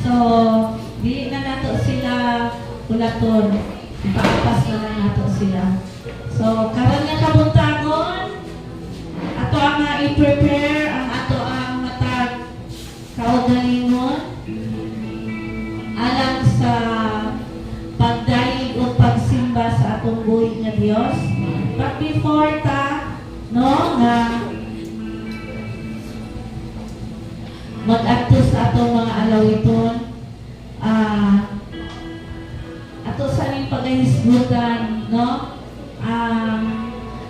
So, di na nato sila ulaton. Ipapas na lang nato sila. So, karon nga kabuntagon, ato ang i-prepare ang ato ang matag kaugalingon alang sa pagdaig o pagsimba sa atong buhi nga Dios. But before ta, no, nga mag-adto sa atong mga alawiton, ato sa aming pagkahisgutan, no,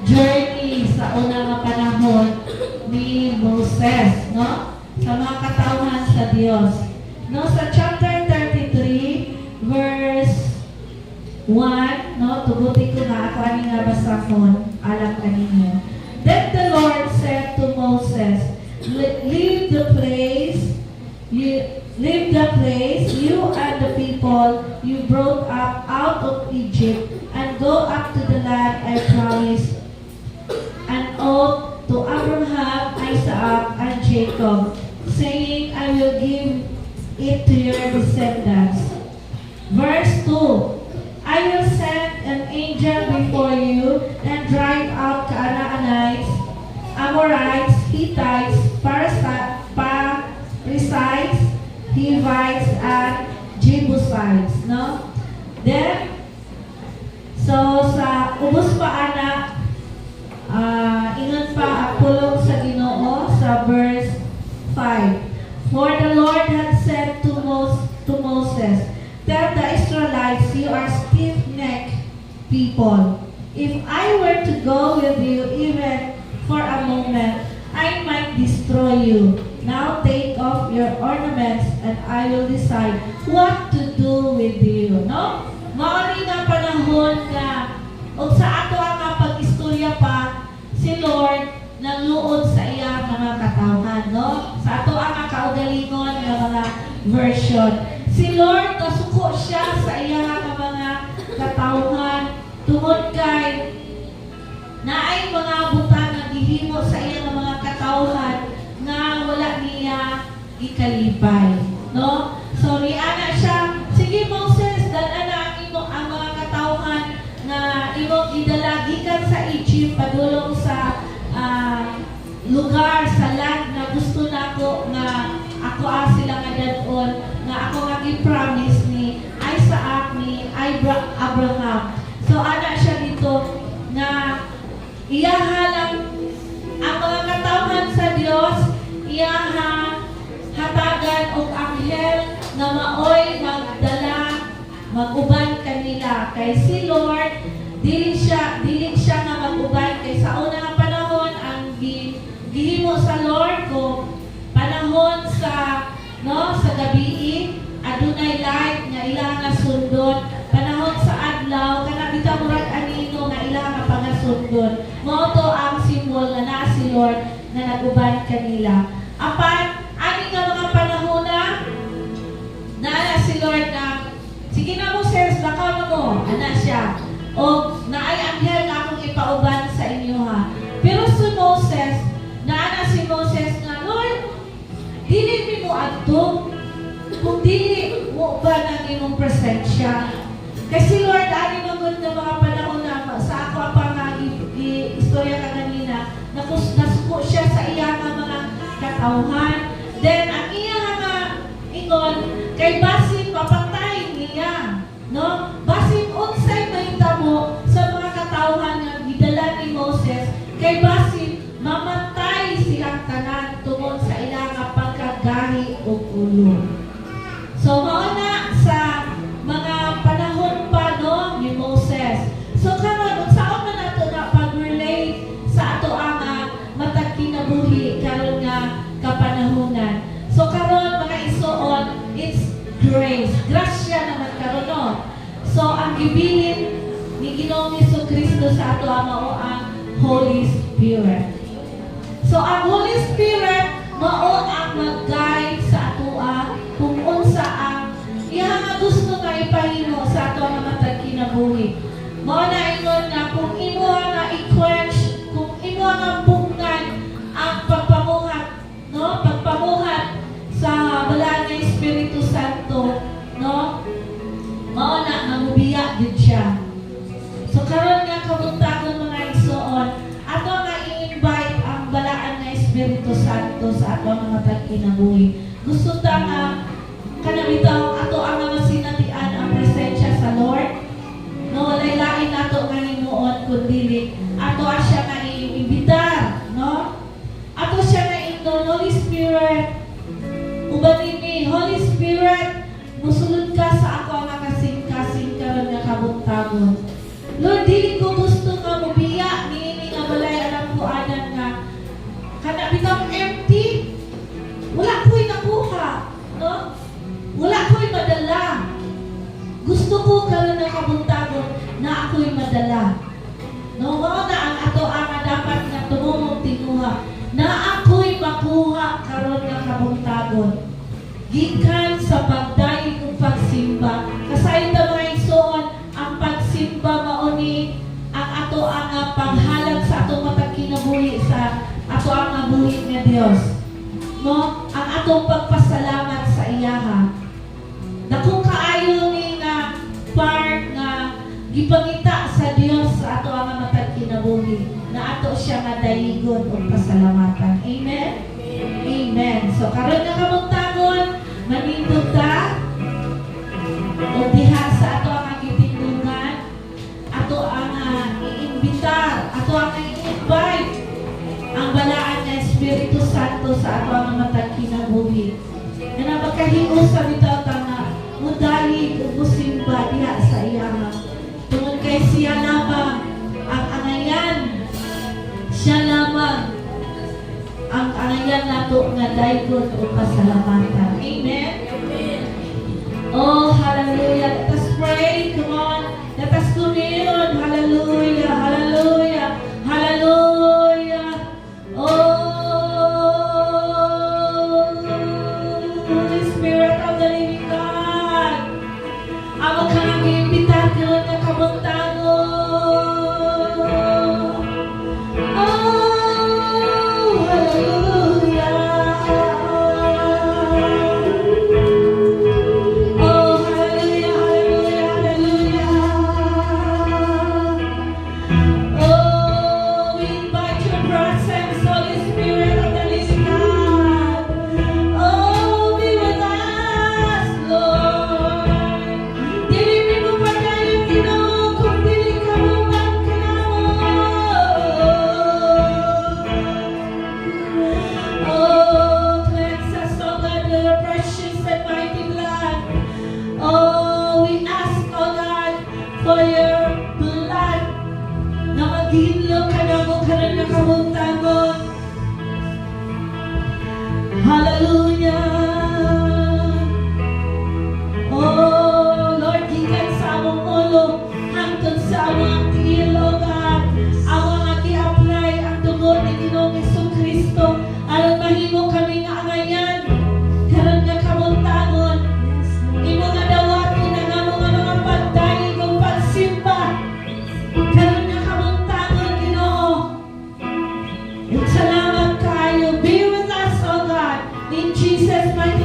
journey sa una nga panahon ni Moses, no, sa mga katawhan sa Dios. No, sa chapter 33, verse 1, no, tugutin ko na ako ani nga basahon, alam kaninyo. Then the Lord said to Moses, leave the place, you and the people you brought up out of Egypt, and go up to the land I promised an oath to Abraham, Isaac, and Jacob, saying, I will give it to your descendants. Verse 2, I will send an angel before you and drive out Canaanites, Amorites, Hittites, Perizzites, Hivites, and Jebusites. No? Then, so sa ubos pa anak, ingon pa ang pulong sa Ginoo sa verse 5. For the Lord had said to Moses, tell the Israelites, you are stiff-necked people. If I were to go with you even for a moment, I might destroy you. Now take off your ornaments and I will decide what to do with you. No? Mauni nga panahon nga o sa ato ang pag-istorya pa, si Lord nangluod sa iya mga katawhan, no? Sa ato ang kaugalingon nga mga version. Si Lord nasuko siya sa iya mga katawhan tungod kay naay mga butang nga gihimo sa iya mga katawhan nga wala niya ikalipay, no? So niana siya, sige Moses, dala na ang mga katawhan na imong idala gikan sa Egypt padulong sa lugar sa land na gusto nako nga ako sila nga dadon nga ako nga gi-promise ni Isaac ni Abraham. So ana siya dito na iyaha lang ang mga katawhan sa Dios, iyaha hatagan og anghel nga maoy magdala maguban kanila kay si Lord dili siya nga maguban kay sa una nga panahon ang gihimo sa Lord ko panahon sa sa gabi adunay light nga ilang nga sundon panahon sa adlaw kana bitaw murag anino nga ilang nga pangasundon mao to ang simbol nga naa si Lord nga naguban kanila apan ani nga mga panahon na si Lord na sige na Moses baka mo ana siya o naay anghel nga akong ipauban sa inyo ha pero si Moses naana si Moses nga Lord dili mi mo adto kung dili mo ba nang imong presensya kasi Lord ani magud nga mga panahon na sa ako pa nga istorya ka kanina nasuko siya sa iya nga mga katawhan then ang iya nga ingon kay basin papatay niya no basin unsay mahitabo sa mga katawhan nga gidala ni Moses kay basin mamatay silang tanan tungod sa ilang pagkagahi og ulo. So mao na sa mga panahon pa no ni Moses. So karon unsaon man nato na pag-relate sa ato ang matag kinabuhi karon nga kapanahonan. So karon mga isuon it's grace. Grasya naman karon no. So ang gibilin ni Ginoong Jesucristo sa ato mao ang Holy Spirit. So ang Holy Spirit mao ang mag-guide sa atoa kung unsa ang iya nga gusto nga ipahimo sa ato nga matag kinabuhi. Mao na ingon na kung imo nga i-quench, kung imo nga bunggan ang pagpamuhat, no? Pagpamuhat sa balaan nga Espiritu Santo ang matag kinabuhi. Gusto ta nga kanabitaw ato ang mga sinatian ang presensya sa Lord. No, walay lain nato nga himuon kundi ato siya nga iimbitar, no? Ato siya nga ingnon, Holy Spirit. Ubanin ni Holy Spirit, musulod ka sa ako nga kasing-kasing karon nga kabuntagon. Lord, dili ko gusto nga mubiya niini nga balay alam ko anan nga kana bitang empty. Wala ko'y nakuha, no? Wala ko'y madala. Gusto ko karon nga kabuntagon na ako'y madala. No, mao na ang ato ang dapat nga tumumong tinguha na ako'y makuha karon nga kabuntagon. Gikan sa pagdayon ug pagsimba. Kasayod ta mga igsoon, ang pagsimba mao ni ang ato ang panghalag sa atong matag kinabuhi sa ato ang buhi nga Dios. No, ang atong pagpasalamat sa iyaha. Dakong kaayo ni nga part nga gipangita sa Dios sa ato ang matag kinabuhi na ato siya nga dayigon ug pasalamatan. Amen. Amen. So karon nga kabuntagon, manindog ta o diha sa ato ang gitindugan, ato ang iimbitar, ato ang i-invite ang balaan nga Espiritu Santo sa ato ang matag kinabuhi. Na napagkahimo sa bitaw ta nga mudalig ug musimba diha sa iyang tungod kay siya lamang ang angayan, siya lamang ang angayan nato nga daygon o pasalamatan. Amen? Oh, hallelujah. Let us pray. Come on. Let us commune. Hallelujah. Hallelujah. Hallelujah. Oh, Holy Spirit of the living God. Amo ka nga iimbita karon nga kabuntagon. For your blood na maghinlo ka na mo karon nga kabuntagon. Hallelujah. Oh Lord, gikan sa among ulo hangtod sa among tiil, O God, among gi-apply ang dugo ni Ginoong Jesucristo aron mahimo kami nga angayan karon nga kabuntagon. Imo nga dawaton ang among mga pagdayeg ug pagsimba karon nga kabuntagon, Ginoo. Ug salamat kaayo. Be with us, O God, in Jesus' mighty